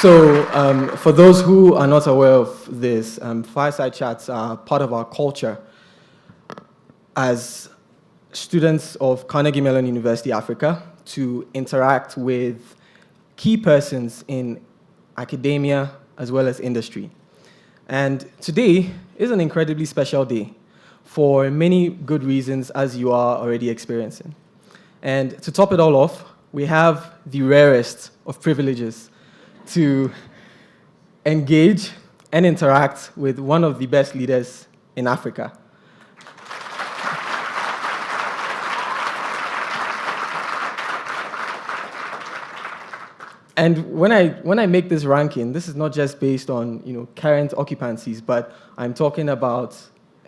For those who are not aware of this, fireside chats are part of our culture as students of Carnegie Mellon University Africa to interact with key persons in academia as well as industry. And today is an incredibly special day for many good reasons, as you are already experiencing. And to top it all off, we have the rarest of privileges to engage and interact with one of the best leaders in Africa. And when I make this ranking, this is not just based on current occupancies, but I'm talking about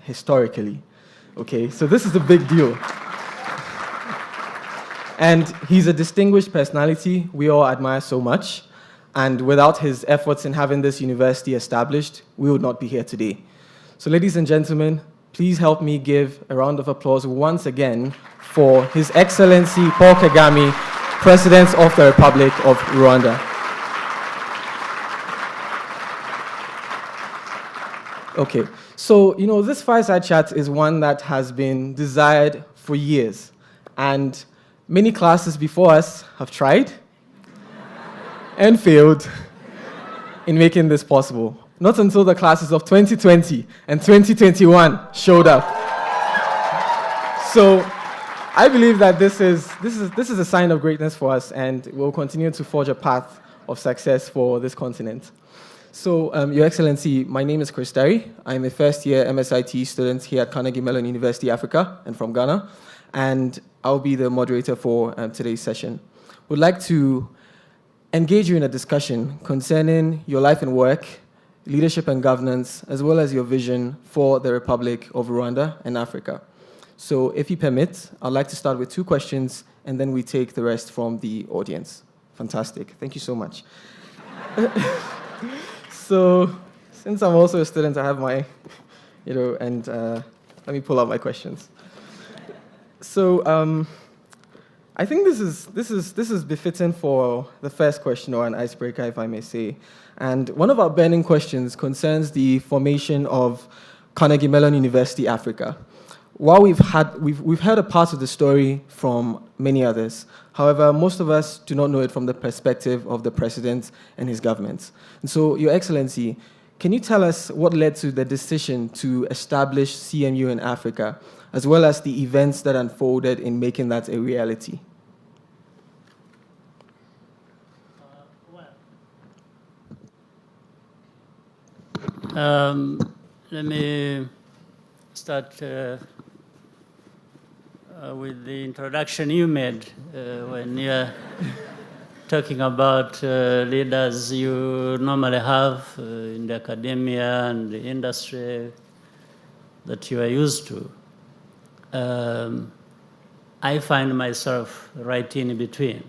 historically. Okay, so this is a big deal. And he's a distinguished personality we all admire so much. And without his efforts in having this university established, we would not be here today. So ladies and gentlemen, please help me give a round of applause once again for His Excellency Paul Kagame, President of the Republic of Rwanda. Okay, so this fireside chat is one that has been desired for years. And many classes before us have tried and failed in making this possible. Not until the classes of 2020 and 2021 showed up. So I believe that this is a sign of greatness for us, and we'll continue to forge a path of success for this continent. So, Your Excellency, my name is Kwizera. I'm a first-year MSIT student here at Carnegie Mellon University Africa, and from Ghana, and I'll be the moderator for today's session. Would like to engage you in a discussion concerning your life and work, leadership and governance, as well as your vision for the Republic of Rwanda and Africa. So if you permit, I'd like to start with 2 questions, and then we take the rest from the audience. Fantastic. Thank you so much. So since I'm also a student, I have my, let me pull out my questions. So I think this is befitting for the first question, or an icebreaker, if I may say. And one of our burning questions concerns the formation of Carnegie Mellon University Africa. While we've heard a part of the story from many others, however, most of us do not know it from the perspective of the president and his government. And so, Your Excellency, can you tell us what led to the decision to establish CMU in Africa, as well as the events that unfolded in making that a reality? Let me start with the introduction you made when you're talking about leaders you normally have in the academia and the industry that you are used to. I find myself right in between.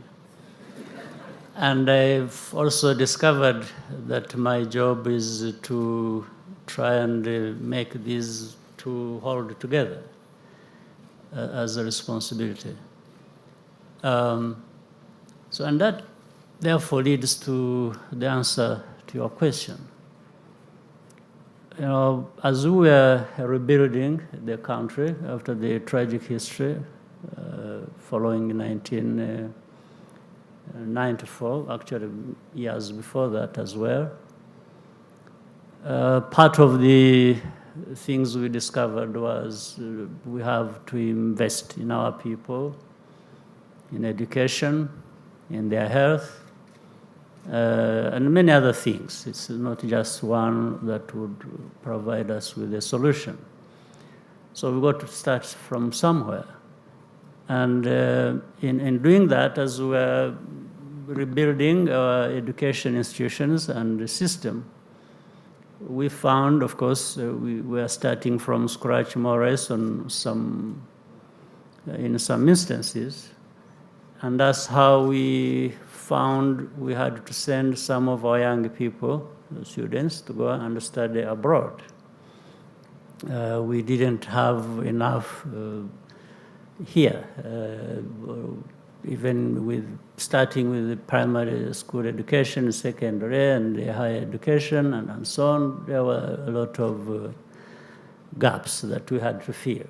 And I've also discovered that my job is to try and make these two hold together as a responsibility. And that therefore leads to the answer to your question. As we were rebuilding the country after the tragic history following 1994, actually years before that as well, part of the things we discovered was we have to invest in our people, in education, in their health, and many other things. It's not just one that would provide us with a solution. So we've got to start from somewhere. And in doing that, as we're rebuilding our education institutions and the system, we found, of course, we were starting from scratch more or less in some instances. And that's how we found we had to send some of our young people, students, to go and study abroad. We didn't have enough here. even with starting with the primary school education, secondary, and the higher education, and so on, there were a lot of gaps that we had to fill.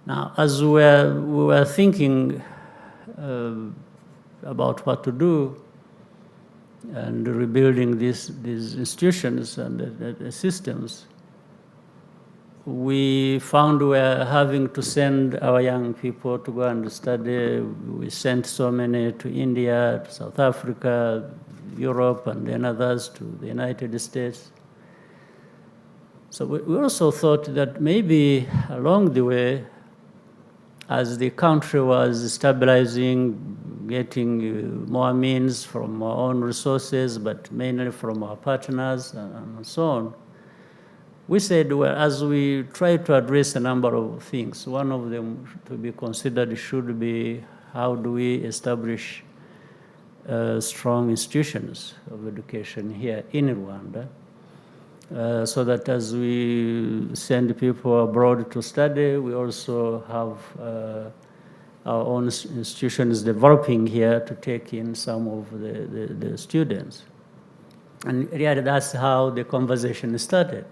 Now, as we were thinking about what to do and rebuilding these institutions and the systems, we found we were having to send our young people to go and study. We sent so many to India, to South Africa, Europe, and then others to the United States. So we also thought that maybe along the way, as the country was stabilizing, getting more means from our own resources, but mainly from our partners and so on, we said, well, as we try to address a number of things, one of them to be considered should be how do we establish strong institutions of education here in Rwanda, so that as we send people abroad to study, we also have our own institutions developing here to take in some of the students. And really that's how the conversation started.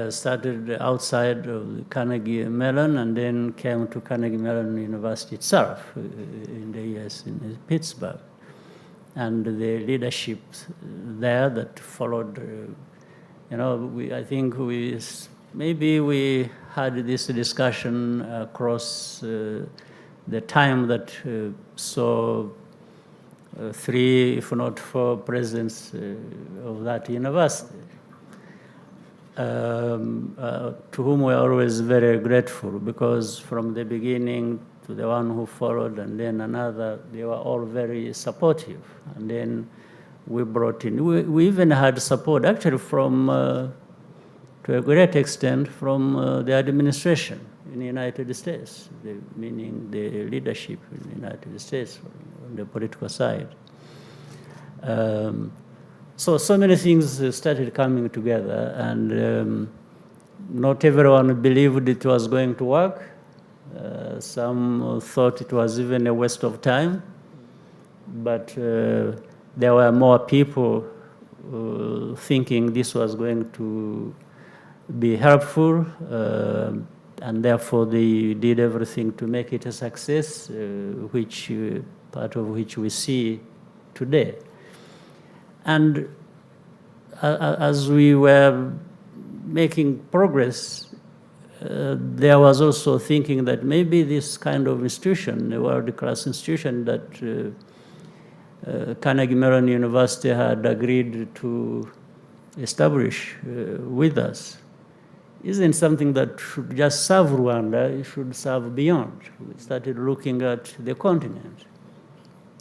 Started outside of the Carnegie Mellon and then came to Carnegie Mellon University itself in the US, in Pittsburgh. And the leadership there that followed, I think maybe we had this discussion across the time that saw 3, if not 4 presidents of that university. To whom we are always very grateful, because from the beginning to the one who followed and then another, they were all very supportive. And then we brought in, we even had support actually from, to a great extent, from the administration in the United States, meaning the leadership in the United States on the political side. So many things started coming together, and not everyone believed it was going to work. Some thought it was even a waste of time, but there were more people thinking this was going to be helpful, and therefore they did everything to make it a success, part of which we see today. And as we were making progress, there was also thinking that maybe this kind of institution, a world-class institution that Carnegie Mellon University had agreed to establish with us, isn't something that should just serve Rwanda, it should serve beyond. We started looking at the continent.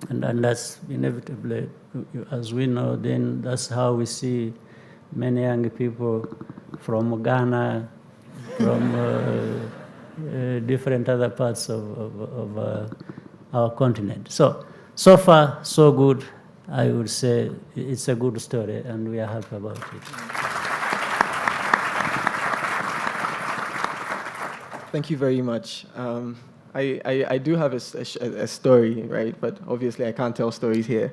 And that's inevitably, as we know, then that's how we see many young people from Ghana, from different other parts of our continent. So far, so good. I would say it's a good story, and we are happy about it. Thank you very much. I do have a story, right? But obviously I can't tell stories here.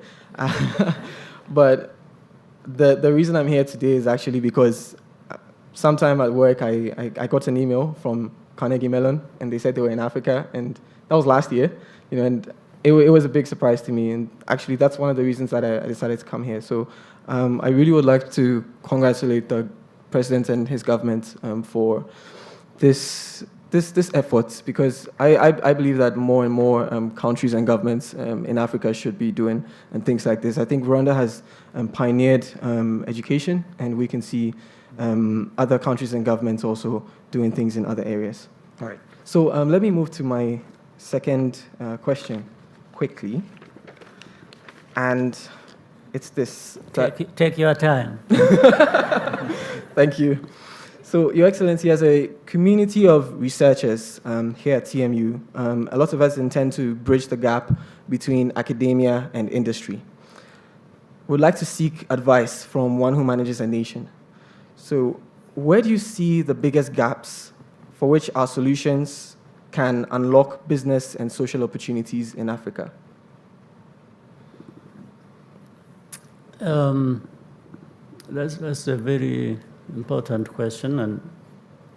But the reason I'm here today is actually because sometime at work I got an email from Carnegie Mellon, and they said they were in Africa, and that was last year, and it was a big surprise to me. And actually that's one of the reasons that I decided to come here. So I really would like to congratulate the president and his government for this effort, because I believe that more and more countries and governments in Africa should be doing and things like this. I think Rwanda has pioneered education, and we can see other countries and governments also doing things in other areas. All right. So let me move to my second question quickly, and it's this. Take your time. Thank you. So, Your Excellency, as a community of researchers here at TMU, a lot of us intend to bridge the gap between academia and industry. We'd like to seek advice from one who manages a nation. So, where do you see the biggest gaps for which our solutions can unlock business and social opportunities in Africa? That's a very important question and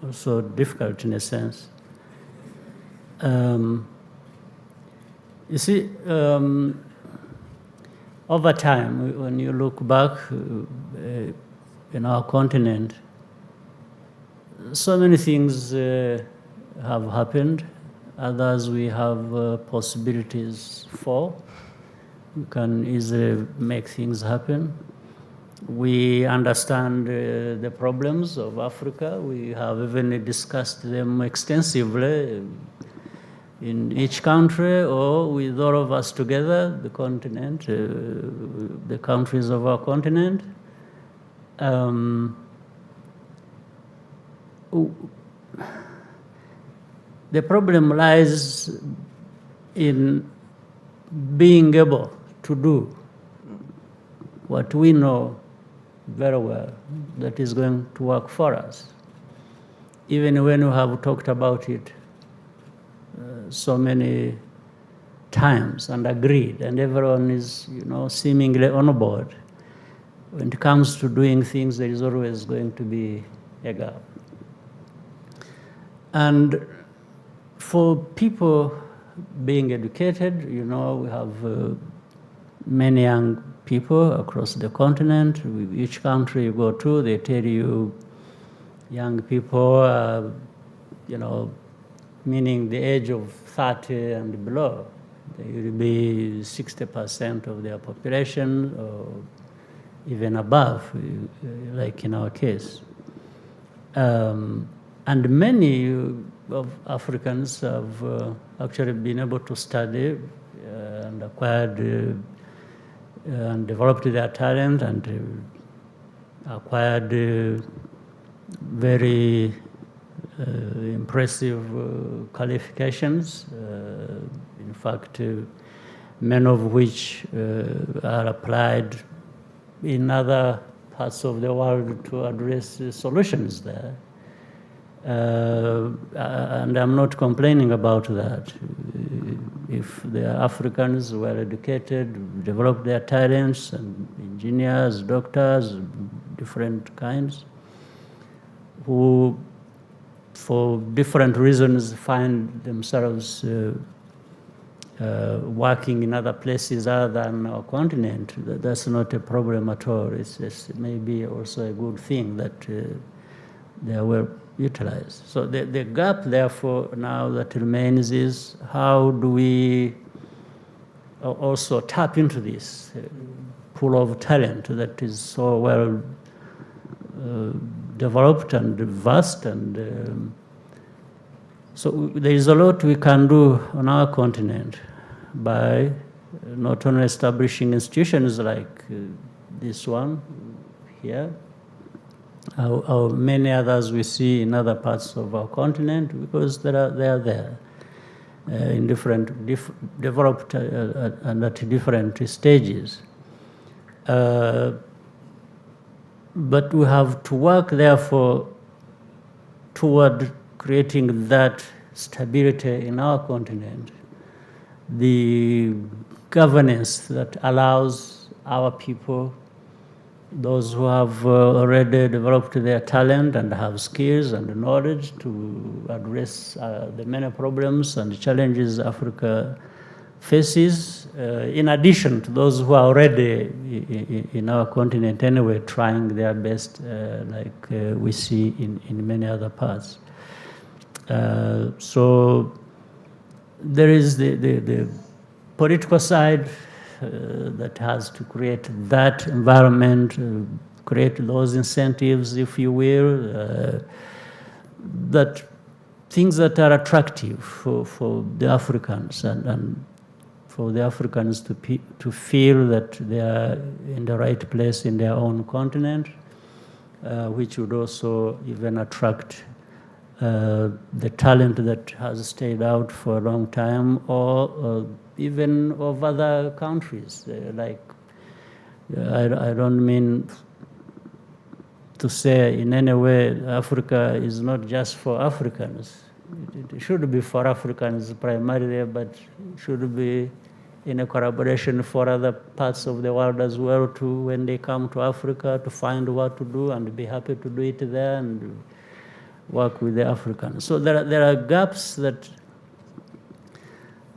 also difficult in a sense. You see, over time, when you look back in our continent, so many things have happened, others we have possibilities for. We can easily make things happen. We understand the problems of Africa. We have even discussed them extensively in each country or with all of us together, the continent, the countries of our continent. The problem lies in being able to do what we know very well that is going to work for us. Even when we have talked about it so many times and agreed, and everyone is, seemingly on board, when it comes to doing things, there is always going to be a gap. And for people being educated, we have many young people across the continent. With each country you go to, they tell you young people, meaning the age of 30 and below, they will be 60% of their population or even above, like in our case. And many of Africans have actually been able to study and acquired and developed their talent and acquired very impressive qualifications. In fact, many of which are applied in other parts of the world to address solutions there. And I'm not complaining about that. If the Africans were educated, developed their talents, and engineers, doctors, different kinds, who for different reasons find themselves working in other places other than our continent, that's not a problem at all. It's just maybe also a good thing that they were utilized. So the gap, therefore, now that remains is how do we also tap into this pool of talent that is so well developed and vast, and so there is a lot we can do on our continent by not only establishing institutions like this one here, or many others we see in other parts of our continent, because they are there in different developed and at different stages. But we have to work, therefore, toward creating that stability in our continent, the governance that allows our people, those who have already developed their talent and have skills and knowledge to address the many problems and challenges Africa faces, in addition to those who are already in our continent anyway, trying their best, like we see in many other parts. So there is the political side that has to create that environment, create those incentives, if you will, that things that are attractive for the Africans and for the Africans to feel that they are in the right place in their own continent, which would also even attract the talent that has stayed out for a long time, or even of other countries. Like, I don't mean to say in any way Africa is not just for Africans. it should be for Africans primarily, but it should be in a collaboration for other parts of the world as well too, when they come to Africa to find what to do and be happy to do it there and work with the Africans. So there are gaps that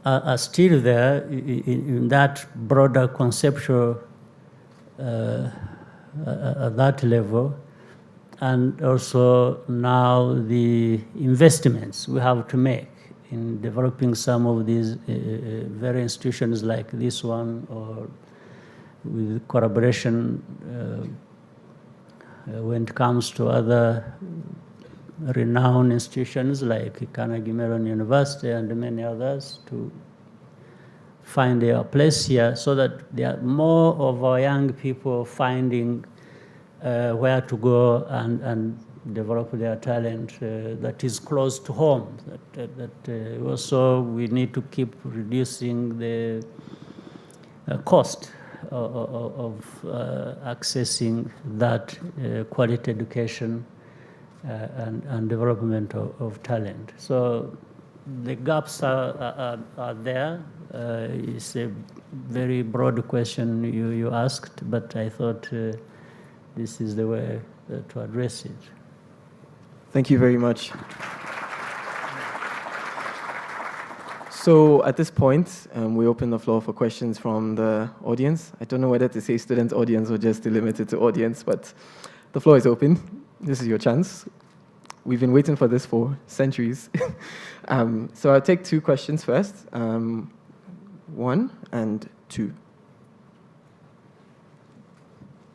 are still there in that broader conceptual at that level. And also now the investments we have to make in developing some of these very institutions like this one, or with collaboration when it comes to other renowned institutions like Carnegie Melon University and many others, to find a place here so that there are more of our young people finding where to go and develop their talent that is close to home. Also we need to keep reducing the cost of accessing that quality education and development of talent. So the gaps are there. It's a very broad question you asked, but I thought this is the way to address it. Thank you very much. So at this point, we open the floor for questions from the audience. I don't know whether to say student audience or just limit it to audience, but the floor is open. This is your chance. We've been waiting for this for centuries. So I'll take two questions first. 1 and 2.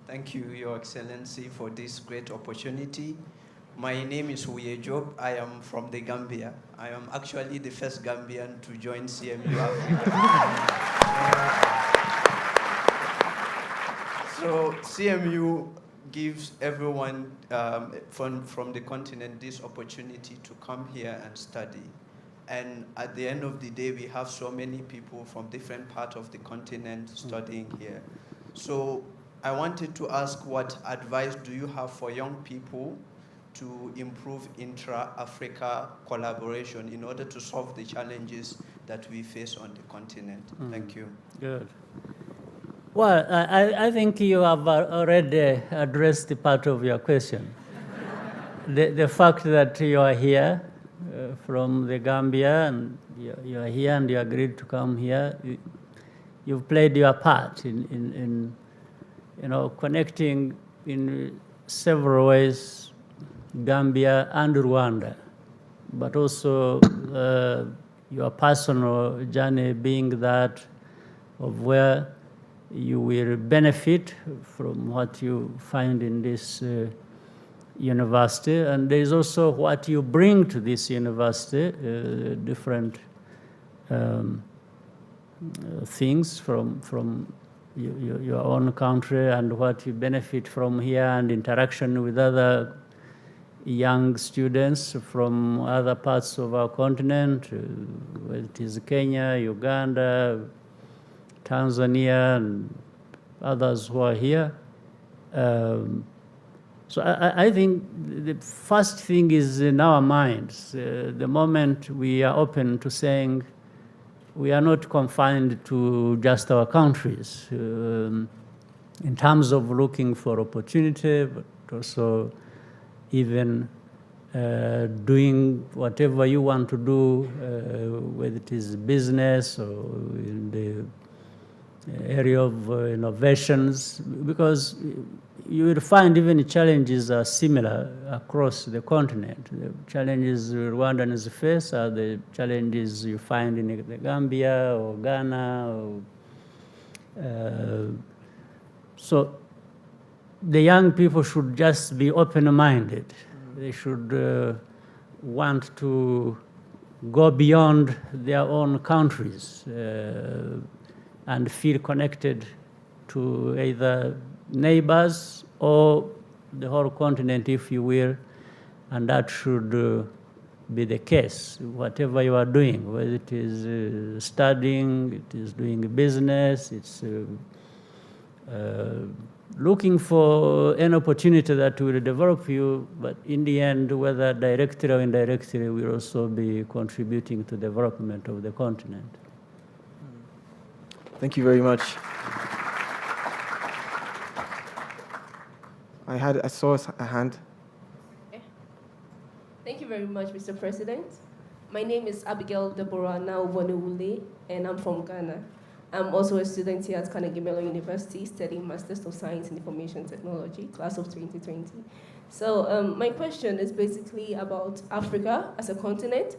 Thank you, Your Excellency, for this great opportunity. My name is Huye Job. I am from the Gambia. I am actually the first Gambian to join CMU Africa. So CMU gives everyone from the continent this opportunity to come here and study. And at the end of the day, we have so many people from different parts of the continent studying here. So I wanted to ask, what advice do you have for young people to improve intra-Africa collaboration in order to solve the challenges that we face on the continent? Thank you. Good. Well, I think you have already addressed the part of your question. The fact that you are here from the Gambia, and you are here and you agreed to come here, you've played your part in connecting in several ways Gambia and Rwanda, but also your personal journey being that of where you will benefit from what you find in this university, and there is also what you bring to this university, different things from your own country, and what you benefit from here, and interaction with other young students from other parts of our continent, whether it is Kenya, Uganda, Tanzania, and others who are here. So I think the first thing is in our minds. The moment we are open to saying we are not confined to just our countries in terms of looking for opportunity, but also even doing whatever you want to do, whether it is business or in the area of innovations, because you will find even challenges are similar across the continent. The challenges Rwandans face are the challenges you find in the Gambia or Ghana. So the young people should just be open-minded. They should want to go beyond their own countries and feel connected to either neighbors or the whole continent, if you will, and that should be the case. Whatever you are doing, whether it is studying, it is doing business, it's looking for an opportunity that will develop you, but in the end, whether directly or indirectly, will also be contributing to the development of the continent. Thank you very much. I saw a hand. Thank you very much, Mr. President. My name is Abigail Deborah Naubonewule, and I'm from Ghana. I'm also a student here at Carnegie Melon University studying Masters of Science in Information Technology, class of 2020. So my question is basically about Africa as a continent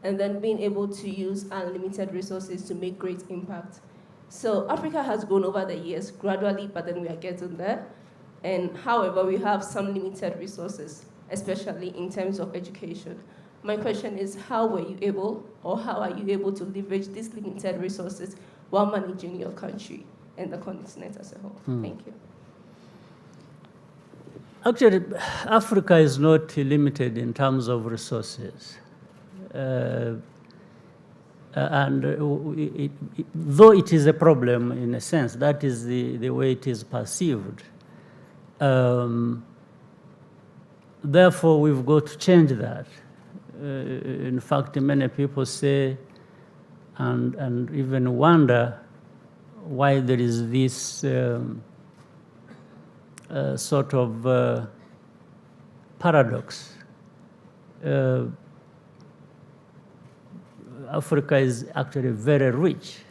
and then being able to use unlimited resources to make great impact. So Africa has grown over the years gradually, but then we are getting there. And however, we have some limited resources, especially in terms of education. My question is, how were you able, or how are you able to leverage these limited resources while managing your country and the continent as a whole? Thank you. Actually, Africa is not limited in terms of resources. Though it is a problem in a sense, that is the way it is perceived. Therefore, we've got to change that. In fact, many people say and even wonder why there is this sort of paradox. Africa is actually very rich.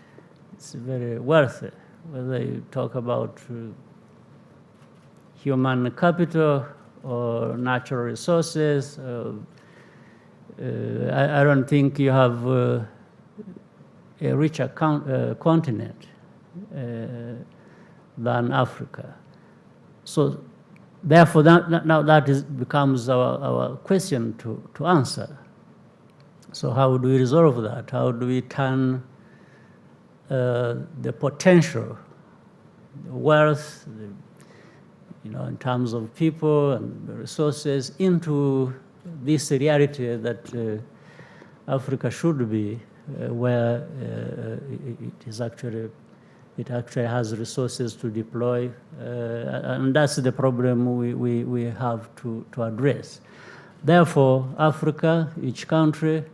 It's very wealthy, whether you talk about human capital or natural resources. I don't think you have a richer continent than Africa. So therefore, now that becomes our question to answer. So how do we resolve that? How do we turn the potential, the wealth, in terms of people and the resources into this reality that Africa should be, where it actually has resources to deploy, and that's the problem we have to address. Therefore, Africa, each country,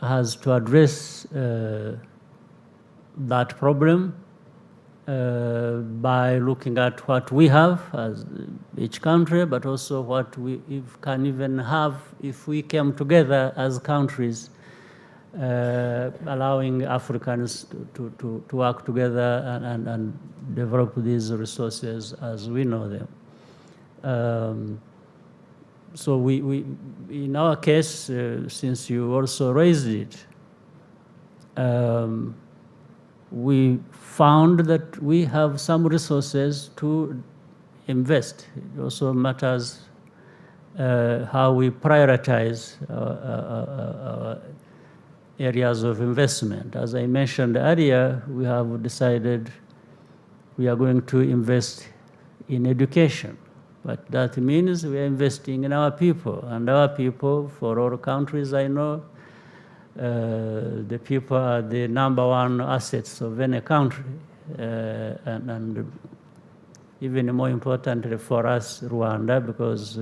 has to address that problem by looking at what we have as each country, but also what we can even have if we came together as countries, allowing Africans to work together and develop these resources as we know them. So we in our case, since you also raised it, we found that we have some resources to invest. It also matters how we prioritize our areas of investment. As I mentioned earlier, we have decided we are going to invest in education. But that means we are investing in our people. And our people, for all countries I know, the people are the #1 assets of any country. And even more importantly for us, Rwanda, because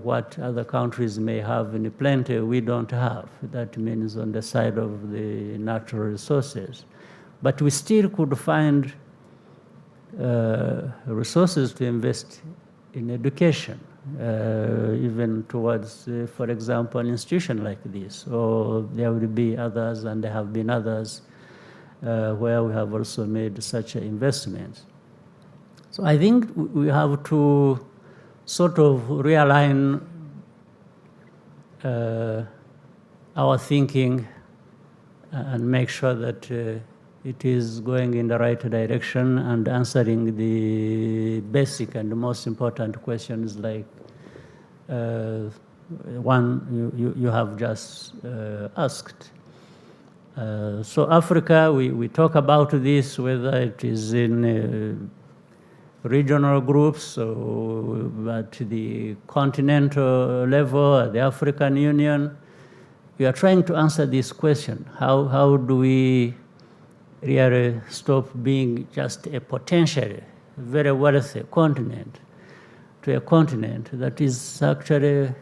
what other countries may have in plenty, we don't have. That means on the side of the natural resources. But we still could find resources to invest in education, even towards, for example, an institution like this. Or there will be others, and there have been others, where we have also made such investments. So I think we have to sort of realign our thinking and make sure that it is going in the right direction and answering the basic and the most important questions like one you have just asked. So Africa, we talk about this, whether it is in regional groups or at the continental level, at the African Union. We are trying to answer this question. How do we really stop being just a potential very wealthy continent to a continent that is actually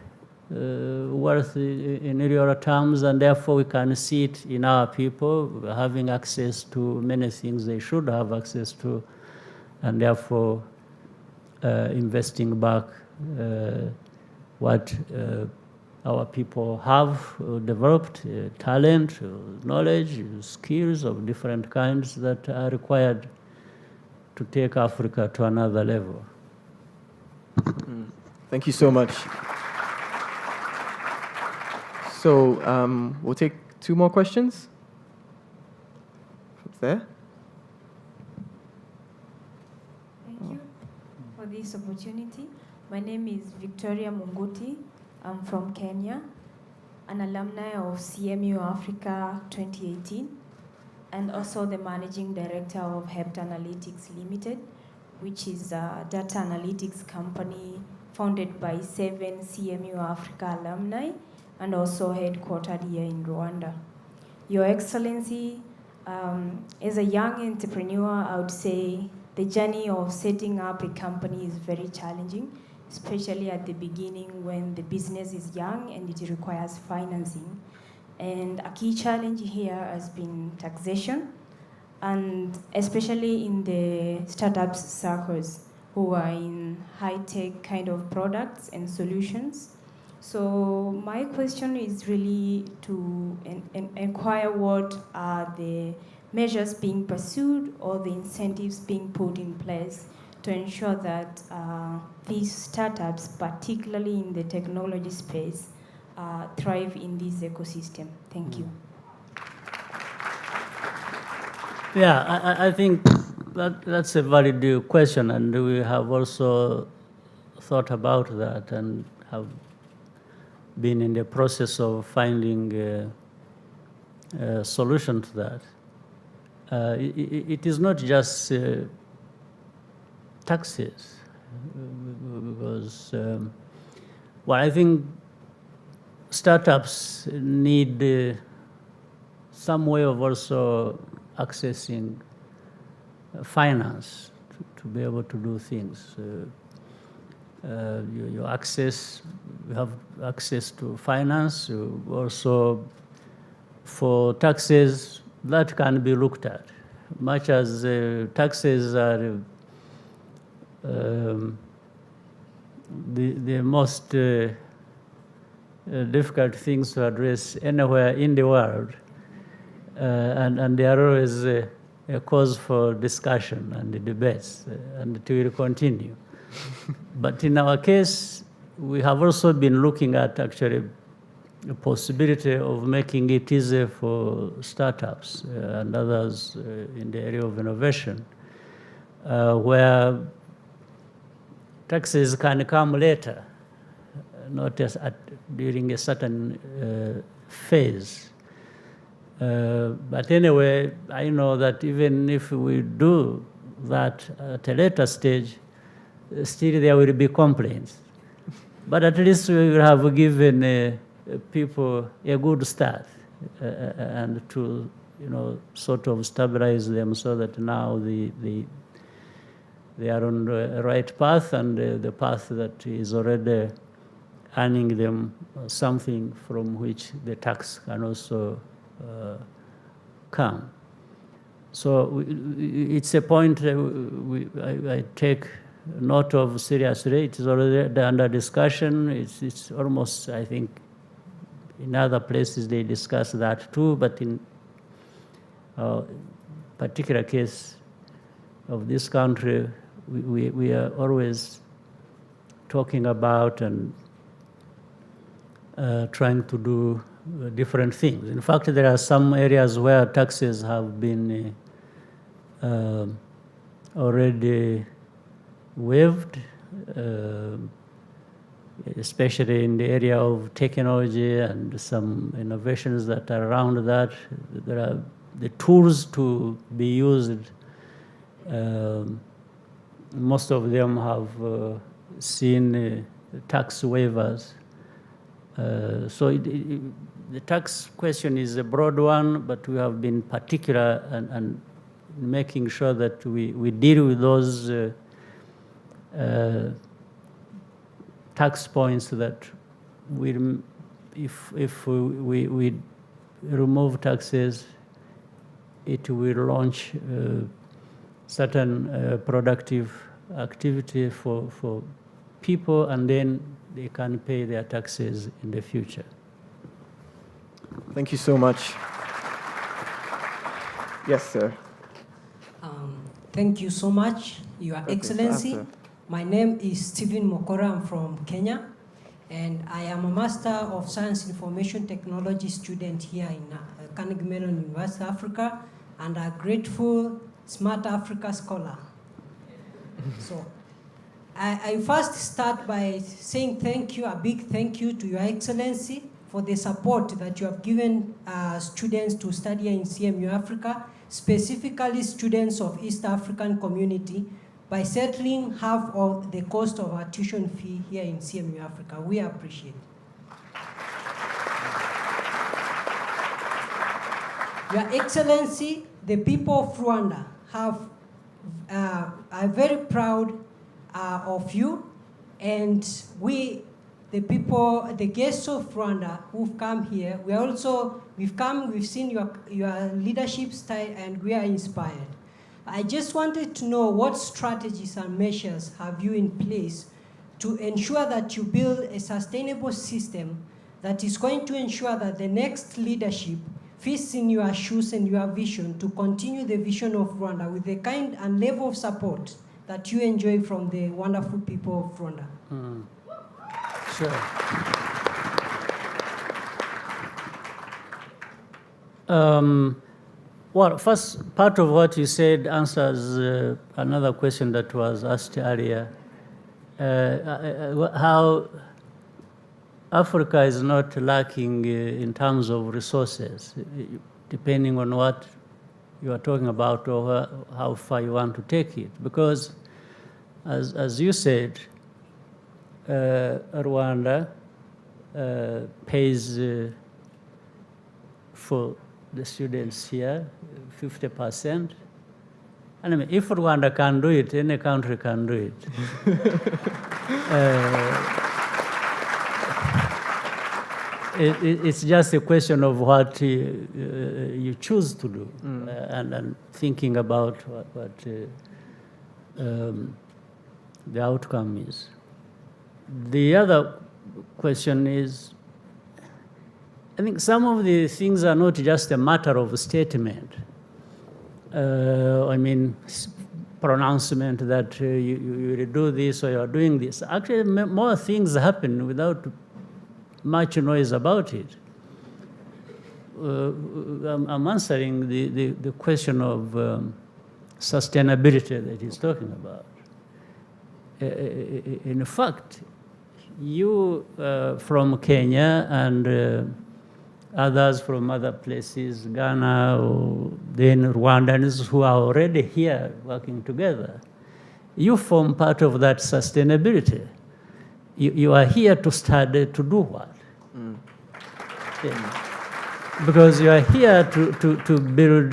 wealthy in real terms, and therefore we can see it in our people having access to many things they should have access to, and therefore investing back what our people have developed, talent, knowledge, skills of different kinds that are required to take Africa to another level. Thank you so much. So we'll take 2 more questions. What's there? Thank you for this opportunity. My name is Victoria Munguti. I'm from Kenya, an alumni of CMU Africa 2018, and also the managing director of Hept Analytics Limited, which is a data analytics company founded by 7 CMU Africa alumni and also headquartered here in Rwanda. Your Excellency, as a young entrepreneur, I would say the journey of setting up a company is very challenging, especially at the beginning when the business is young and it requires financing. And a key challenge here has been taxation, and especially in the startups circles who are in high-tech kind of products and solutions. So my question is really to inquire what are the measures being pursued or the incentives being put in place to ensure that these startups, particularly in the technology space, thrive in this ecosystem. Thank you. Yeah, I think that's a valid question, and we have also thought about that and have been in the process of finding a solution to that. It is not just taxes, because, well, I think startups need some way of also accessing finance to be able to do things. You have access to finance. Also, for taxes, that can be looked at. Much as taxes are the most difficult things to address anywhere in the world, and they are always a cause for discussion and debates, and it will continue. But in our case, we have also been looking at actually the possibility of making it easier for startups and others in the area of innovation, where taxes can come later, not just during a certain phase. But anyway, I know that even if we do that at a later stage, still there will be complaints. But at least we will have given people a good start and to, sort of stabilize them so that now they are on the right path, and the path that is already earning them something from which the tax can also come. So it's a point I take note of seriously. It is already under discussion. It's almost, I think, in other places they discuss that too, but in particular case of this country, we are always talking about and trying to do different things. In fact, there are some areas where taxes have been already waived, especially in the area of technology and some innovations that are around that. There are the tools to be used. Most of them have seen tax waivers. So the tax question is a broad one, but we have been particular and making sure that we deal with those tax points that if we remove taxes, it will launch certain productive activity for people, and then they can pay their taxes in the future. Thank you so much. Yes, sir. Thank you so much, Your Okay, Excellency. after. My name is Stephen Mokora. I'm from Kenya, and I am a Master of Science Information Technology student here in Carnegie Melon University Africa, and a grateful Smart Africa scholar. So I first start by saying thank you, a big thank you to Your Excellency for the support that you have given students to study in CMU Africa, specifically students of East African community, by settling half of the cost of our tuition fee here in CMU Africa. We appreciate it. Your Excellency, the people of Rwanda are very proud of you, and we, the people, the guests of Rwanda who've come here, we've seen your leadership style, and we are inspired. I just wanted to know what strategies and measures have you in place to ensure that you build a sustainable system that is going to ensure that the next leadership fits in your shoes and your vision to continue the vision of Rwanda with the kind and level of support that you enjoy from the wonderful people of Rwanda. Sure. Well, first part of what you said answers another question that was asked earlier. How Africa is not lacking in terms of resources, depending on what you are talking about or how far you want to take it. Because, as you said, Rwanda pays for the students here 50%. And I mean, if Rwanda can do it, any country can do it. It's just a question of what you choose to do, and thinking about what the outcome is. The other question is, I think some of the things are not just a matter of statement. I mean, pronouncement that you will do this or you are doing this. Actually, more things happen without much noise about it. I'm answering the question of sustainability that he's talking about. In fact, you from Kenya and others from other places, Ghana, or then Rwandans who are already here working together, you form part of that sustainability. You are here to study to do what? Yeah. Because you are here to build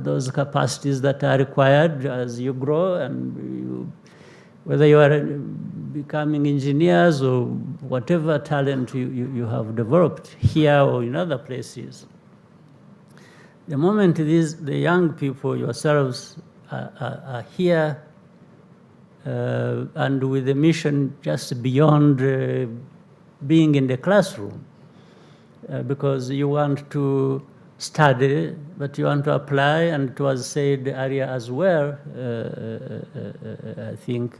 those capacities that are required as you grow, and whether you are becoming engineers or whatever talent you have developed here or in other places. The moment the young people yourselves are here and with a mission just beyond being in the classroom, because you want to study, but you want to apply, and it was said earlier as well, I think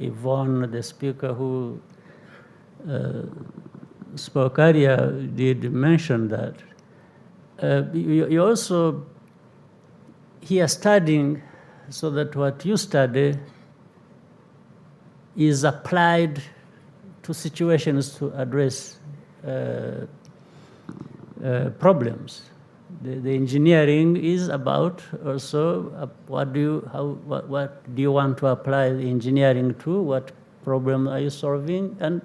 Yvonne, the speaker who spoke earlier, did mention that. You're also here studying so that what you study is applied to situations to address problems. The engineering is about also what do you want to apply the engineering to? What problem are you solving? And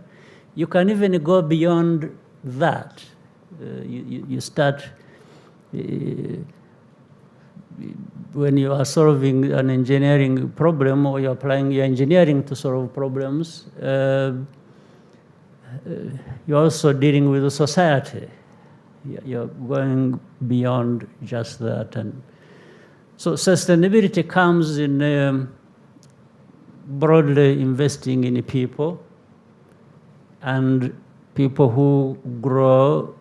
you can even go beyond that. You start when you are solving an engineering problem or you're applying your engineering to solve problems, you're also dealing with the society. You're going beyond just that. And so sustainability comes in broadly investing in people and people who grow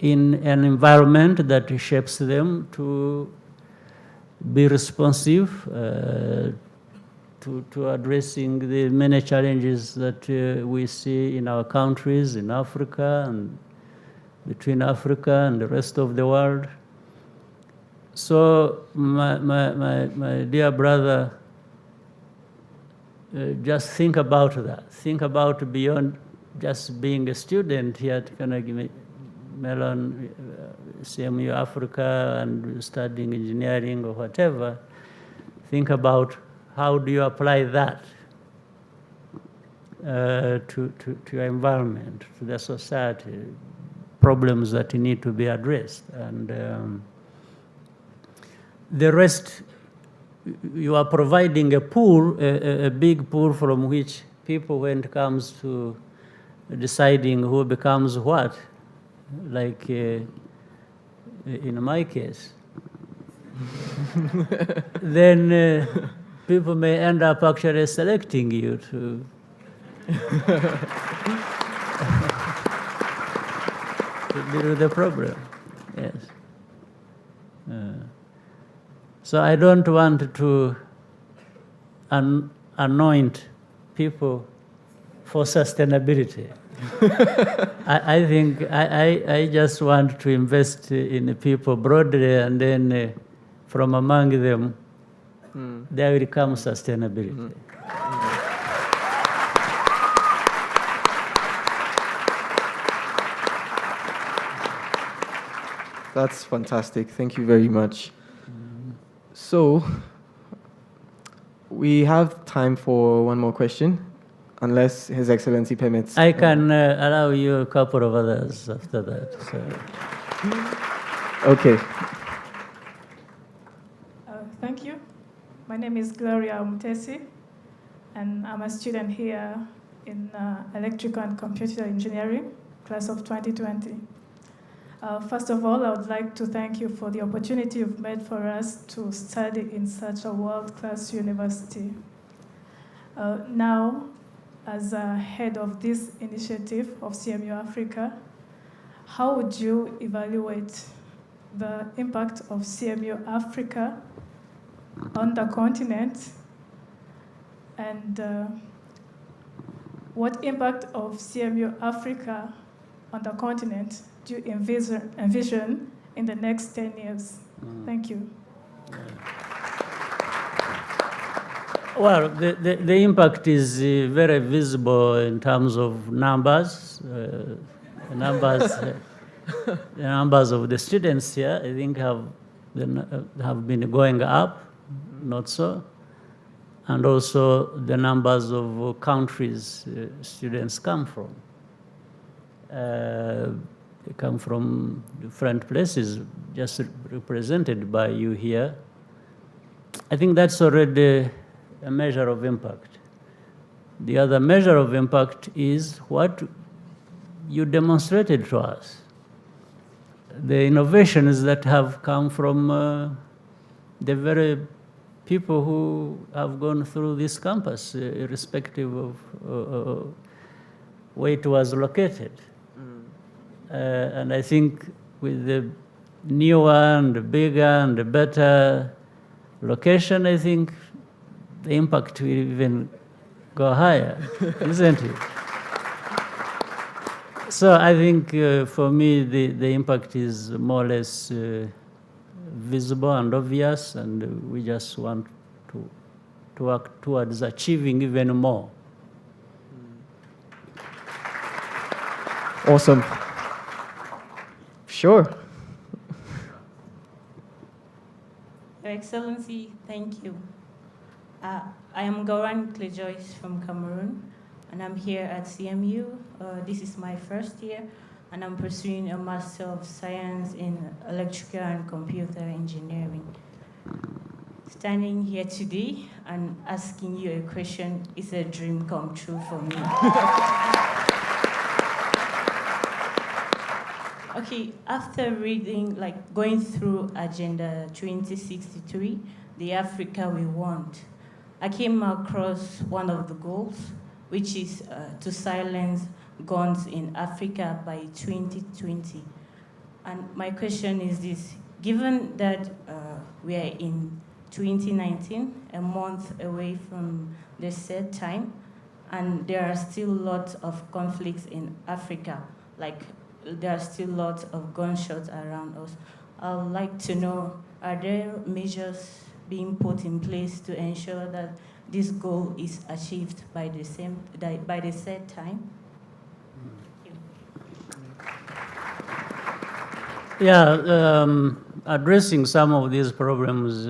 in an environment that shapes them to be responsive to addressing the many challenges that we see in our countries, in Africa, and between Africa and the rest of the world. So my dear brother, just think about that. Think about beyond just being a student here at Carnegie Melon, CMU Africa, and studying engineering or whatever. Think about how do you apply that to your environment, to the society, problems that need to be addressed. And the rest, you are providing a pool, a big pool from which people, when it comes to deciding who becomes what, like in my case, then people may end up actually selecting you to deal with the problem. Yes. So I don't want to anoint people for sustainability. I think I just want to invest in people broadly, and then from among them, there will come sustainability. That's fantastic. Thank you very much. So, we have time for one more question, unless His Excellency permits. I can allow you a couple of others after that. So. Okay. Thank you. My name is Gloria Mutesi, and I'm a student here in Electrical and Computer Engineering, class of 2020. First of all, I would like to thank you for the opportunity you've made for us to study in such a world-class university. Now, as head of this initiative of CMU Africa, how would you evaluate the impact of CMU Africa on the continent, and what impact of CMU Africa on the continent do you envision in the next 10 years? Thank you. Well, the impact is very visible in terms of numbers. The numbers of the students here, I think, have been going up, not so. And also the numbers of countries students come from. They come from different places, just represented by you here. I think that's already a measure of impact. The other measure of impact is what you demonstrated to us. The innovations that have come from the very people who have gone through this campus, irrespective of where it was located. And I think with the newer and the bigger and the better location, I think the impact will even go higher, isn't it? So I think for me, the impact is more or less visible and obvious, and we just want to work towards achieving even more. Awesome. Sure. Your Excellency, thank you. I am Goran Klejois from Cameroon, and I'm here at CMU. This is my first year, and I'm pursuing a Master of Science in Electrical and Computer Engineering. standing here today and asking you a question is a dream come true for me. Okay, after reading, going through Agenda 2063, the Africa we want, I came across one of the goals, which is to silence guns in Africa by 2020. And my question is this: given that we are in 2019, a month away from the set time, and there are still lots of conflicts in Africa, there are still lots of gunshots around us, I would like to know, are there measures being put in place to ensure that this goal is achieved by the set time? Yeah, addressing some of these problems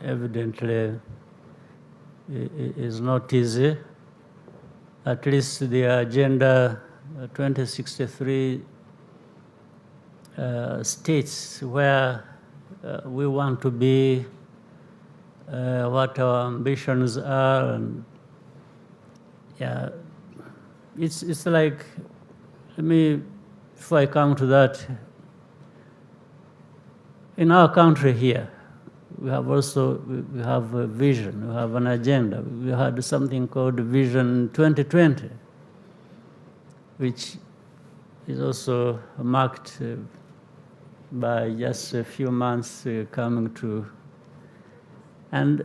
evidently is not easy. At least the Agenda 2063 states where we want to be, what our ambitions are, and yeah, it's like, before I come to that, in our country here, we have a vision, we have an agenda. We had something called Vision 2020, which is also marked by just a few months coming to. And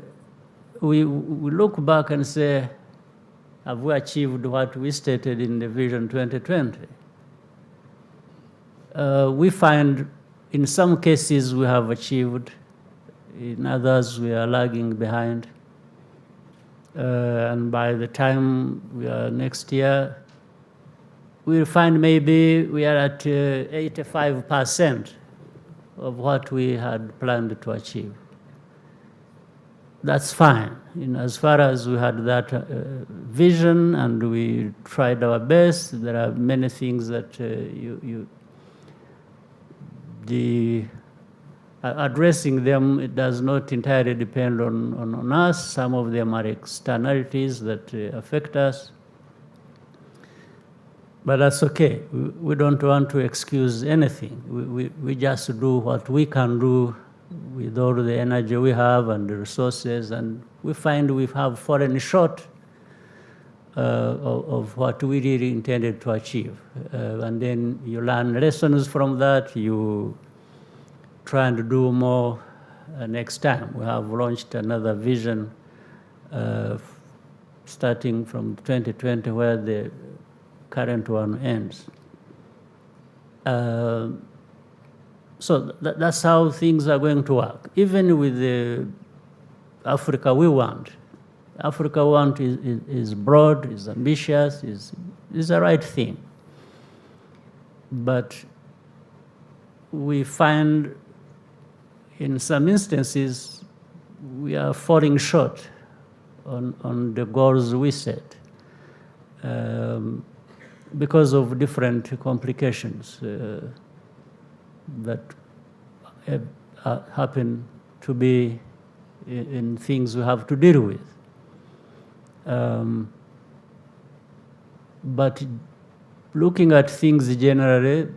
we look back and say, have we achieved what we stated in the Vision 2020? We find in some cases we have achieved, in others we are lagging behind. And by the time we are next year, we'll find maybe we are at 85% of what we had planned to achieve. That's fine. As far as we had that vision and we tried our best, there are many things that addressing them, it does not entirely depend on us. Some of them are externalities that affect us. But that's okay. We don't want to excuse anything. We just do what we can do with all the energy we have and the resources, and we find we have fallen short of what we really intended to achieve. And then you learn lessons from that. You try and do more next time. We have launched another vision starting from 2020 where the current one ends. So that's how things are going to work. Even with the Africa we want. Africa we want is broad, is ambitious, is the right thing. But we find in some instances we are falling short on the goals we set because of different complications that happen to be in things we have to deal with. But looking at things generally,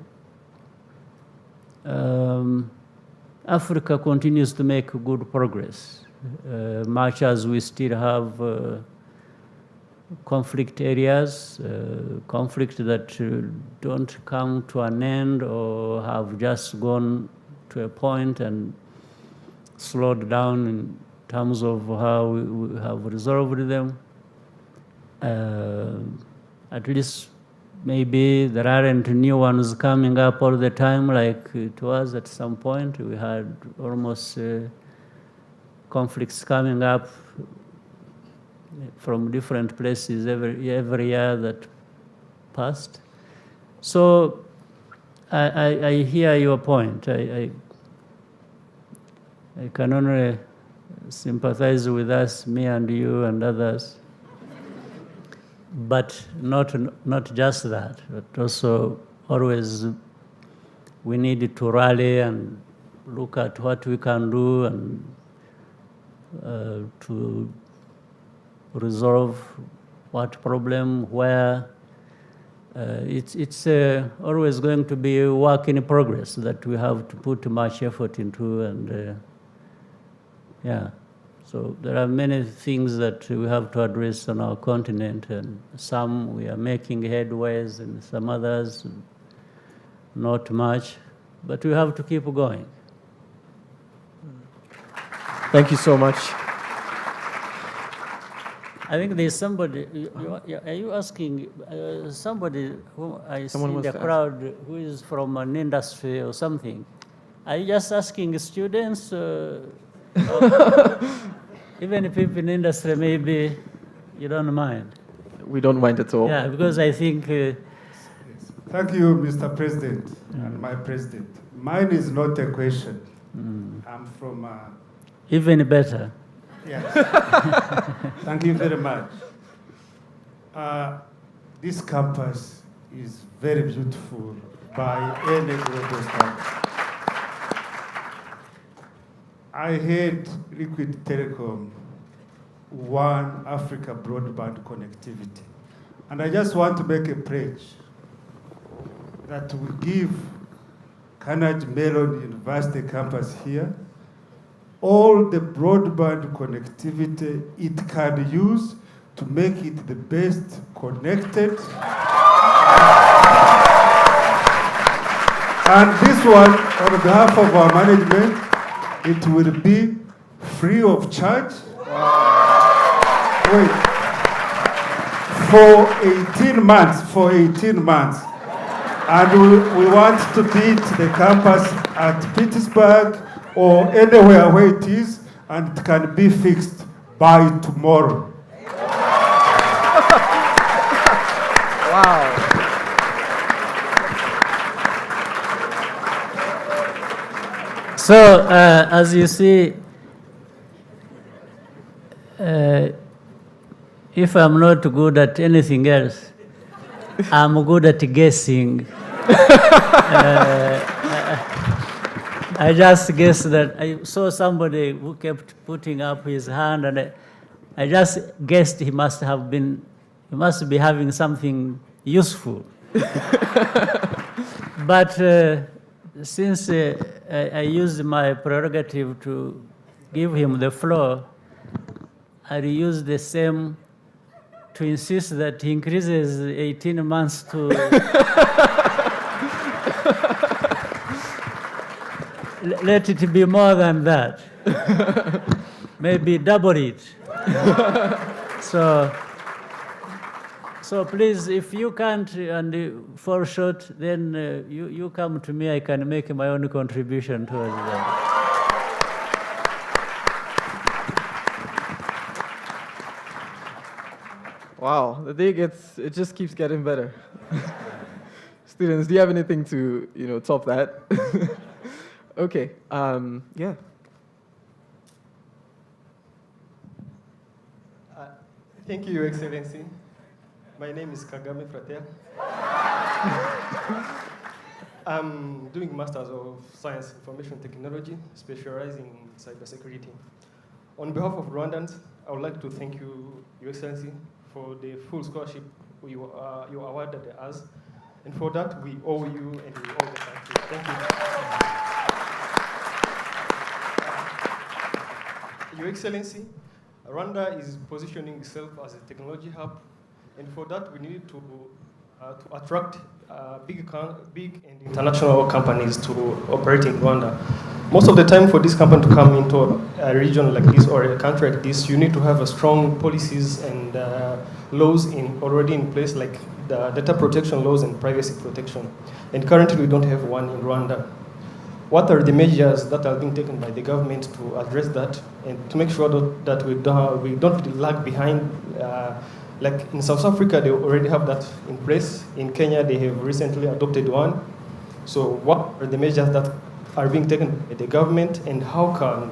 Africa continues to make good progress, much as we still have conflict areas, conflict that don't come to an end or have just gone to a point and slowed down in terms of how we have resolved them. At least maybe there aren't new ones coming up all the time like it was at some point. We had almost conflicts coming up from different places every year that passed. So I hear your point. I can only sympathize with us, me and you and others. But not just that, but also always we need to rally and look at what we can do and to resolve what problem, where. It's always going to be a work in progress that we have to put much effort into, and yeah. So there are many things that we have to address on our continent, and some we are making headways, and some others not much, but we have to keep going. Thank you so much. I think there's somebody, are you asking somebody who I see in the crowd who is from an industry or something? Are you just asking students? Even people in industry, maybe you don't mind. We don't mind at all. Yeah, because I think... Thank you, Mr. President, and my president. Mine is not a question. I'm from... Even better. Yes. Thank you very much. This campus is very beautiful by any global standard. I heard Liquid Telecom, One Africa broadband connectivity. And I just want to make a pledge that we give Carnegie Melon University campus here all the broadband connectivity it can use to make it the best connected. And this one, on behalf of our management, it will be free of charge. Wait. For 18 months. And we want to beat the campus at Pittsburgh or anywhere where it is, and it can be fixed by tomorrow. Wow. So, as you see, if I'm not good at anything else, I'm good at guessing. I just guessed that I saw somebody who kept putting up his hand, and I just guessed he must be having something useful. But since I used my prerogative to give him the floor, I used the same to insist that he increases 18 months to let it be more than that. Maybe double it. So please, if you can't and fall short, then you come to me. I can make my own contribution towards that. Wow, it just keeps getting better. Students, do you have anything to, top that? Okay, yeah. Thank you, Your Excellency. My name is Kagame Frater. I'm doing Masters of Science Information Technology, specializing in cybersecurity. On behalf of Rwandans, I would like to thank you, Your Excellency, for the full scholarship you awarded us. And for that, we owe you and we owe the country. Thank you. Your Excellency, Rwanda is positioning itself as a technology hub, and for that we need to attract big and international companies to operate in Rwanda. Most of the time for this company to come into a region like this or a country like this, you need to have a strong policies and laws already in place, like the data protection laws and privacy protection. And currently we don't have one in Rwanda. What are the measures that are being taken by the government to address that and to make sure that we don't lag behind? Like in South Africa, they already have that in place. In Kenya, they have recently adopted one. So what are the measures that are being taken by the government, and how can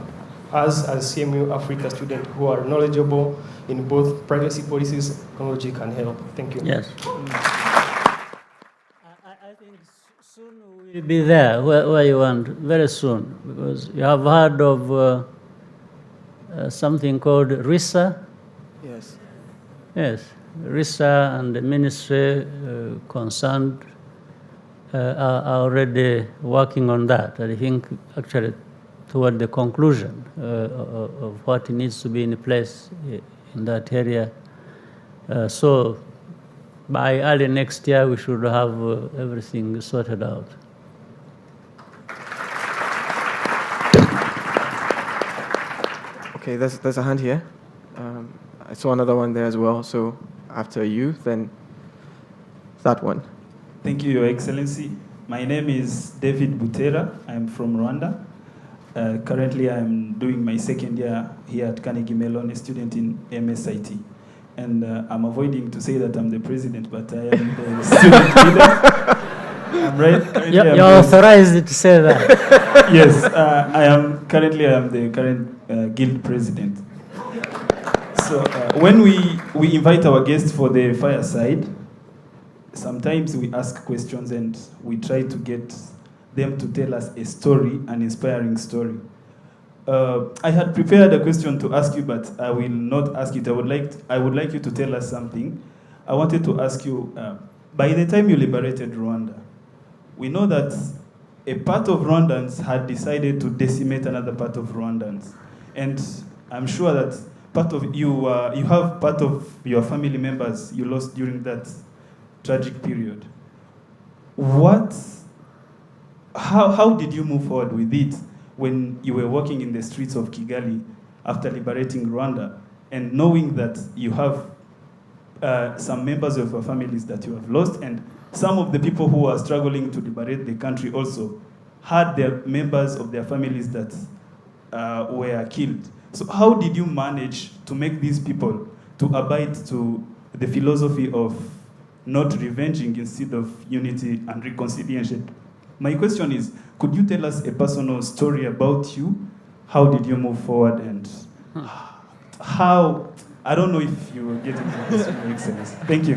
us as CMU Africa students who are knowledgeable in both privacy policies and technology can help? Thank you. Yes. I think soon we'll be there where you want, very soon, because you have heard of something called RISA. Yes. Yes, RISA and the ministry concerned are already working on that. I think actually toward the conclusion of what needs to be in place in that area. So by early next year, we should have everything sorted out. Okay, there's a hand here. I saw another one there as well. So after you, then that one. Thank you, Your Excellency. My name is David Butera. I'm from Rwanda. Currently, I'm doing my second year here at Carnegie Melon, a student in MSIT. And I'm avoiding to say that I'm the president, but I am the student leader. I'm right. You're authorized to say that. Yes, I am the current guild president. So when we invite our guests for the fireside, sometimes we ask questions and we try to get them to tell us a story, an inspiring story. I had prepared a question to ask you, but I will not ask it. I would like you to tell us something. I wanted to ask you, by the time you liberated Rwanda, we know that a part of Rwandans had decided to decimate another part of Rwandans. And I'm sure that you have part of your family members you lost during that tragic period. How did you move forward with it when you were walking in the streets of Kigali after liberating Rwanda and knowing that you have some members of your families that you have lost, and some of the people who are struggling to liberate the country also had their members of their families that were killed? So how did you manage to make these people to abide to the philosophy of not revenging instead of unity and reconciliation? My question is, could you tell us a personal story about you? How did you move forward, and how, I don't know if you will get into this, Your Excellency. Thank you.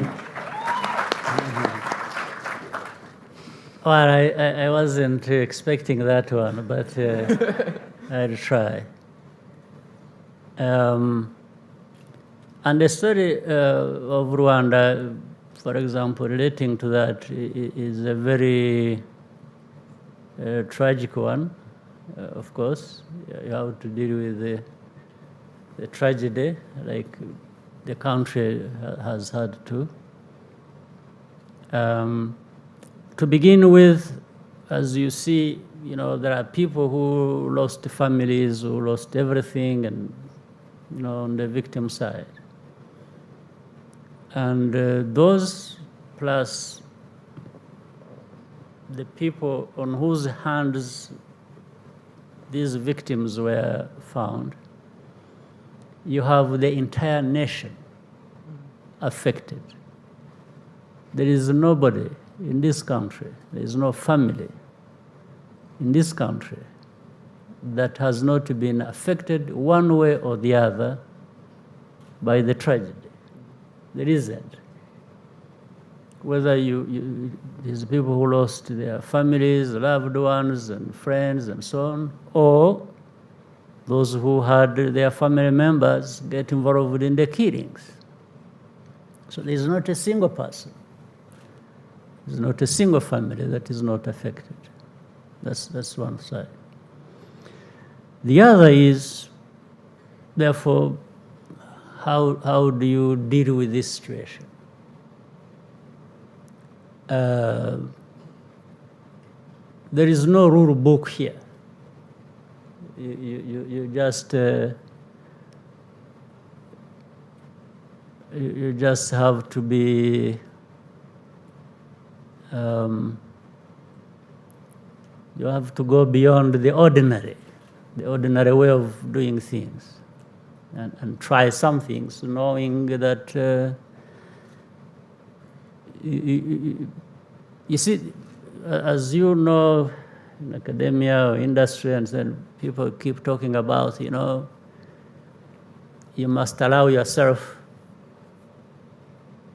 Well, I wasn't expecting that one, but I'll try. And the story of Rwanda, for example, relating to that is a very tragic one, of course. You have to deal with the tragedy, like the country has had to. To begin with, as you see, there are people who lost families, who lost everything, and on the victim side. And those plus the people on whose hands these victims were found, you have the entire nation affected. There is nobody in this country, there is no family in this country that has not been affected one way or the other by the tragedy. There isn't. Whether these people who lost their families, loved ones, and friends, and so on, or those who had their family members get involved in the killings. So there is not a single person, there is not a single family that is not affected. That's one side. The other is, therefore, how do you deal with this situation? There is no rule book here. You just have to be you have to go beyond the ordinary way of doing things, and try some things, knowing that you see, as you know, in academia or industry, and then people keep talking about, you must allow yourself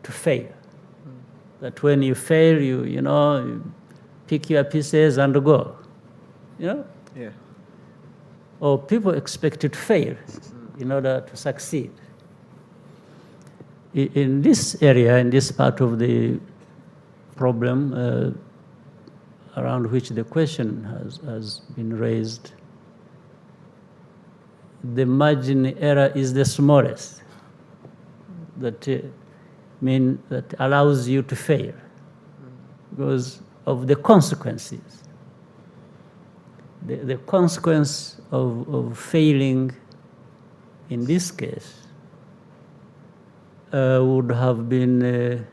to fail. That when you fail, you pick your pieces and go. Yeah. Or people expect you to fail in order to succeed. In this area, in this part of the problem around which the question has been raised, the margin error is the smallest that allows you to fail because of the consequences. The consequence of failing in this case would have been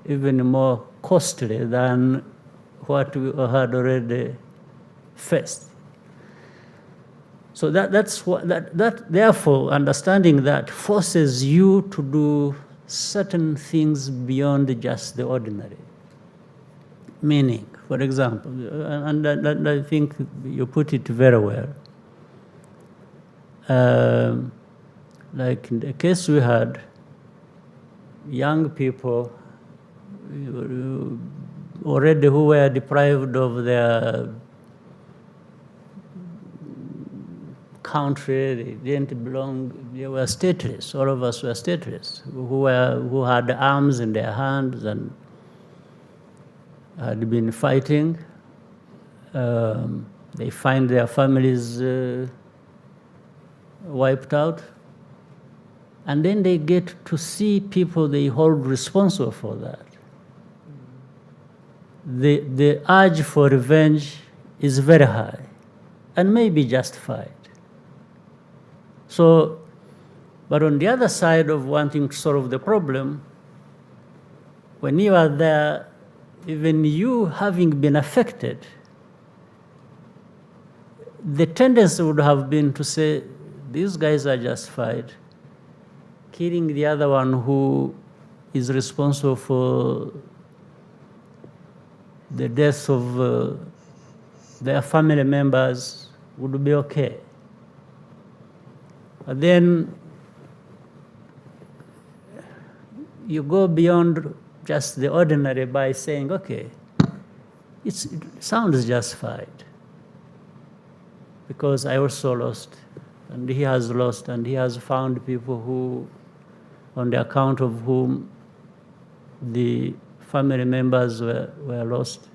even more costly than what we had already faced. So therefore, understanding that forces you to do certain things beyond just the ordinary. Meaning, for example, and I think you put it very well, like in the case we had, young people already who were deprived of their country, they didn't belong, they were stateless, all of us were stateless, who had arms in their hands and had been fighting. They find their families wiped out, and then they get to see people they hold responsible for that. The urge for revenge is very high and may be justified. So, but on the other side of wanting to solve the problem, when you are there, even you having been affected, the tendency would have been to say, these guys are justified. Killing the other one who is responsible for the deaths of their family members would be okay. But then you go beyond just the ordinary by saying, okay, it sounds justified because I also lost, and he has lost, and he has found people who, on the account of whom the family members were lost.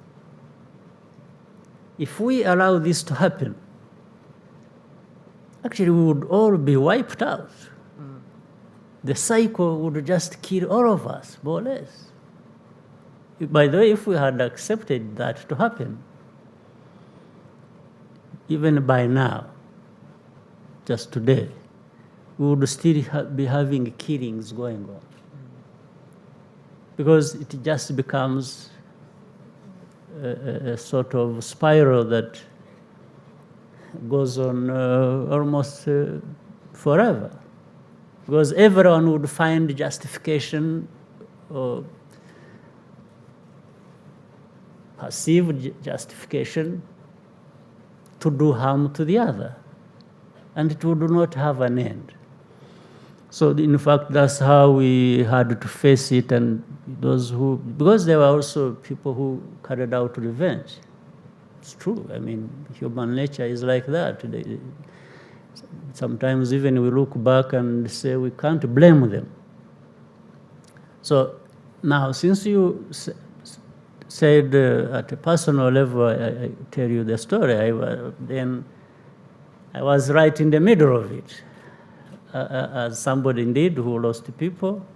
If we allow this to happen, actually we would all be wiped out. The cycle would just kill all of us, more or less. By the way, if we had accepted that to happen, even by now, just today, we would still be having killings going on. Because it just becomes a sort of spiral that goes on almost forever. Because everyone would find justification or perceived justification to do harm to the other. And it would not have an end. So in fact, that's how we had to face it, and those who, because there were also people who carried out revenge. It's true, I mean, human nature is like that. Sometimes even we look back and say we can't blame them. So now, since you said at a personal level, I tell you the story, then I was right in the middle of it. As somebody indeed who lost people,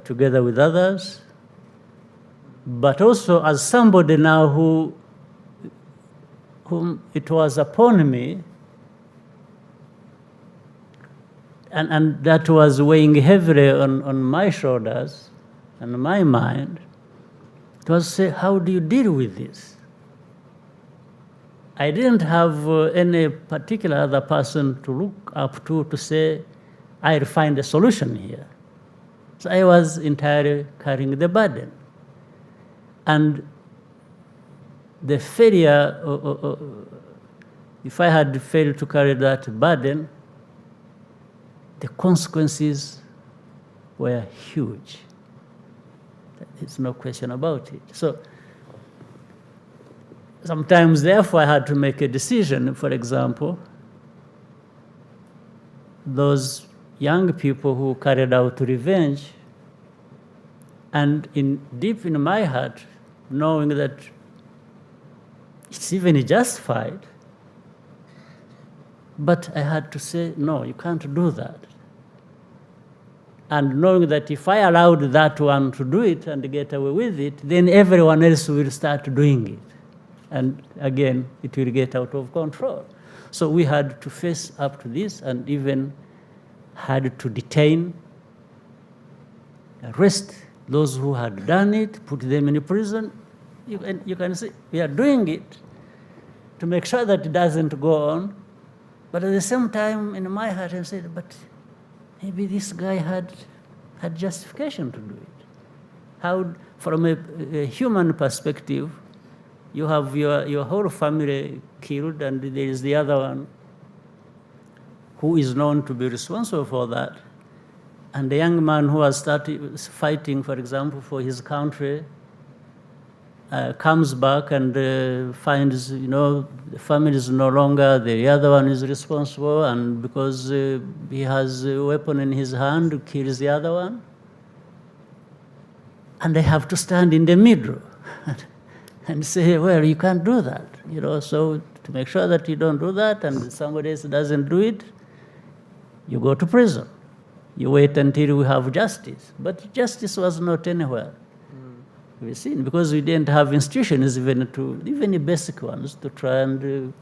together with others, but also as somebody now whom it was upon me, and that was weighing heavily on my shoulders and my mind. It was say, how do you deal with this? I didn't have any particular other person to look up to say, I'll find a solution here. So I was entirely carrying the burden. And the failure, if I had failed to carry that burden, the consequences were huge. There's no question about it. So sometimes, therefore, I had to make a decision. For example, those young people who carried out revenge, and deep in my heart, knowing that it's even justified, but I had to say, no, you can't do that. And knowing that if I allowed that one to do it and get away with it, then everyone else will start doing it. And again, it will get out of control. So we had to face up to this and even had to detain, arrest those who had done it, put them in prison. You can see we are doing it to make sure that it doesn't go on. But at the same time, in my heart, I said, but maybe this guy had justification to do it. How, from a human perspective, you have your whole family killed, and there is the other one who is known to be responsible for that. And the young man who has started fighting, for example, for his country, comes back and finds, the family is no longer, the other one is responsible, and because he has a weapon in his hand, kills the other one. And they have to stand in the middle and say, well, you can't do that. So to make sure that you don't do that and somebody else doesn't do it, you go to prison. You wait until we have justice. But justice was not anywhere. We've seen, because we didn't have institutions, even the basic ones, to try and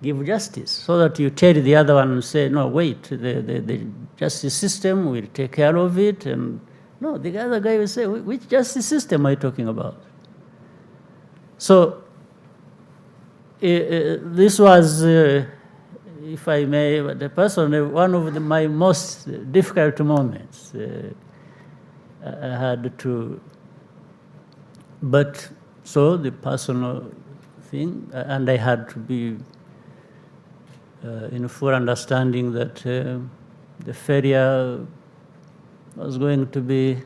give justice, so that you tell the other one and say, no, wait, the justice system will take care of it. And no, the other guy will say, which justice system are you talking about? So this was, if I may, one of my most difficult moments. I had to. But so the personal thing, and I had to be in full understanding that the failure was going to be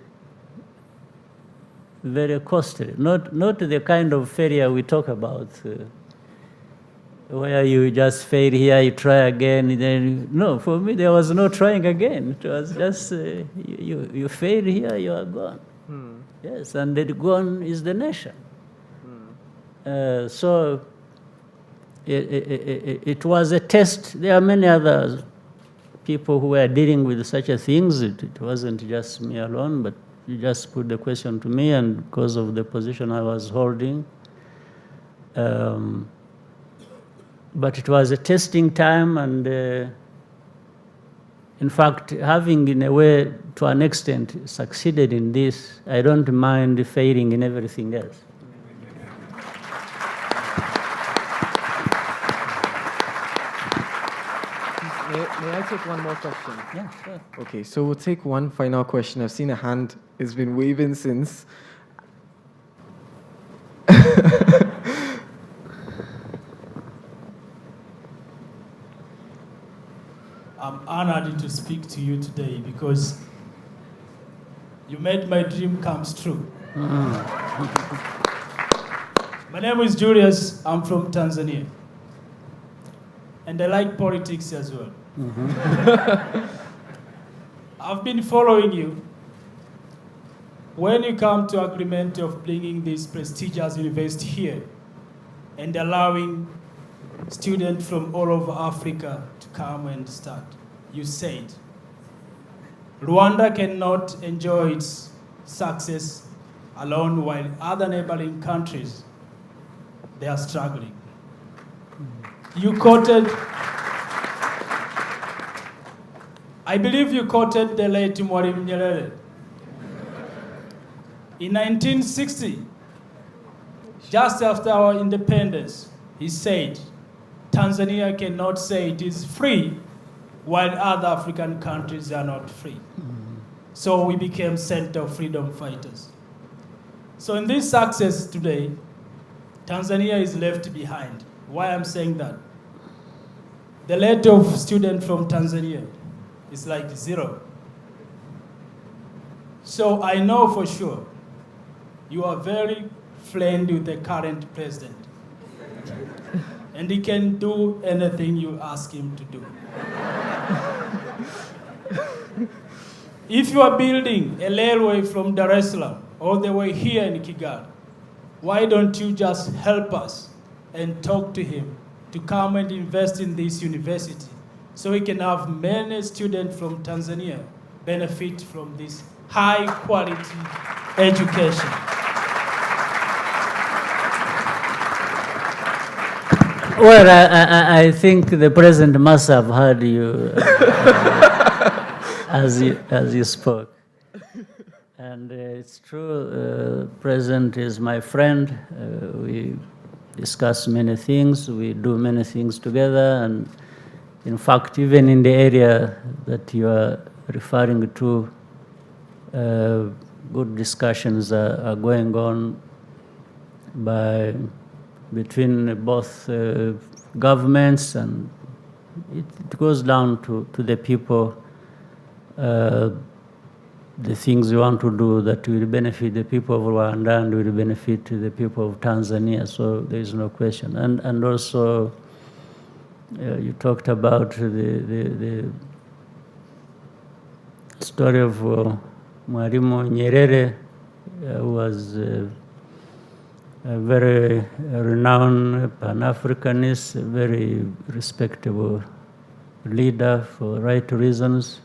very costly. Not the kind of failure we talk about, where you just fail here, you try again. Then no, for me there was no trying again. It was just you fail here, you are gone. Yes, and the gone is the nation. So it was a test. There are many other people who were dealing with such a things. It wasn't just me alone, but you just put the question to me, and because of the position I was holding. But it was a testing time, and in fact, having in a way, to an extent, succeeded in this, I don't mind failing in everything else. May I take one more question? Yeah, sure. Okay, so we'll take one final question. I've seen a hand has been waving since. I'm honored to speak to you today because you made my dream come true. My name is Julius. I'm from Tanzania. And I like politics as well. I've been following you. When you come to agreement of bringing this prestigious university here and allowing students from all over Africa to come and start, you said, Rwanda cannot enjoy its success alone while other neighboring countries, they are struggling. You quoted, I believe you quoted the late Mwalimu Nyerere. In 1960, just after our independence, he said, Tanzania cannot say it is free while other African countries are not free. So we became center of freedom fighters. So in this success today, Tanzania is left behind. Why I'm saying that? The rate of students from Tanzania is like 0. So I know for sure you are very friendly with the current president. and he can do anything you ask him to do. If you are building a railway from Dar es Salaam all the way here in Kigali, why don't you just help us and talk to him to come and invest in this university so we can have many students from Tanzania benefit from this high quality education. Well, I think the president must have heard you as you spoke. And it's true, President is my friend. We discuss many things, we do many things together, and in fact, even in the area that you are referring to, good discussions are going on between both governments, and it goes down to the people, the things you want to do that will benefit the people of Rwanda and will benefit the people of Tanzania, so there is no question. And also, you talked about the story of Mwalimu Nyerere, who was a very renowned Pan-Africanist, a very respectable leader for right reasons,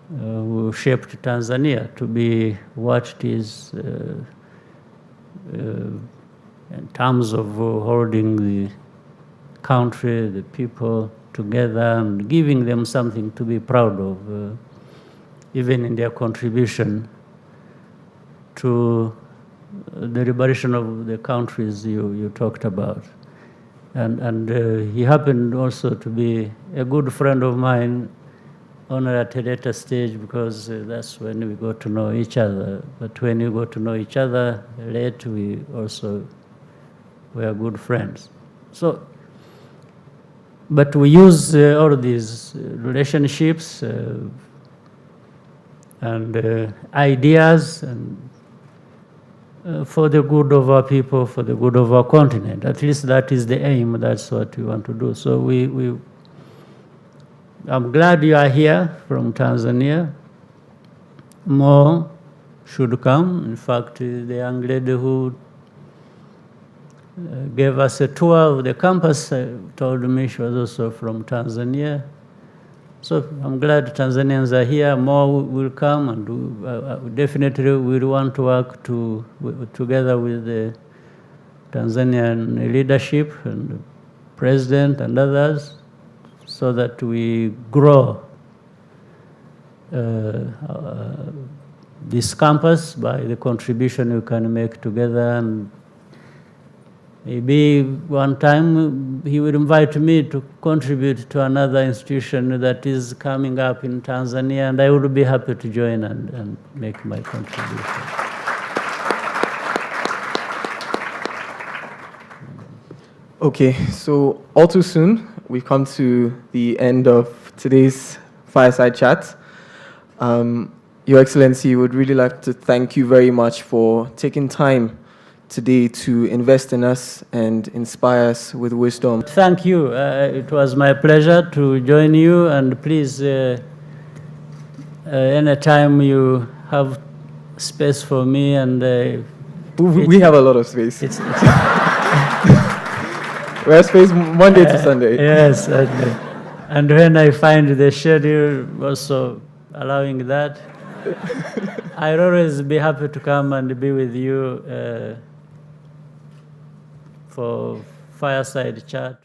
who shaped Tanzania to be what it is in terms of holding the country, the people together and giving them something to be proud of, even in their contribution to the liberation of the countries you talked about. And he happened also to be a good friend of mine on at a later stage, because that's when we got to know each other. But when you got to know each other late, we also were good friends. So, but we use all these relationships and ideas and for the good of our people, for the good of our continent. At least that is the aim. That's what we want to do. So I'm glad you are here from Tanzania. More should come. In fact, the young lady who gave us a tour of the campus told me she was also from Tanzania. So I'm glad Tanzanians are here. More will come, and definitely we'll want to work together with the Tanzanian leadership and the president and others, so that we grow this campus by the contribution we can make together. And maybe one time he will invite me to contribute to another institution that is coming up in Tanzania, and I would be happy to join and make my contribution. Okay, so all too soon, we've come to the end of today's fireside chat. Your Excellency, would really like to thank you very much for taking time today to invest in us and inspire us with wisdom. Thank you. It was my pleasure to join you, and please, anytime you have space for me, and we have a lot of space. We have space Monday to Sunday. Yes, and when I find the schedule also allowing that, I'll always be happy to come and be with you for fireside chat.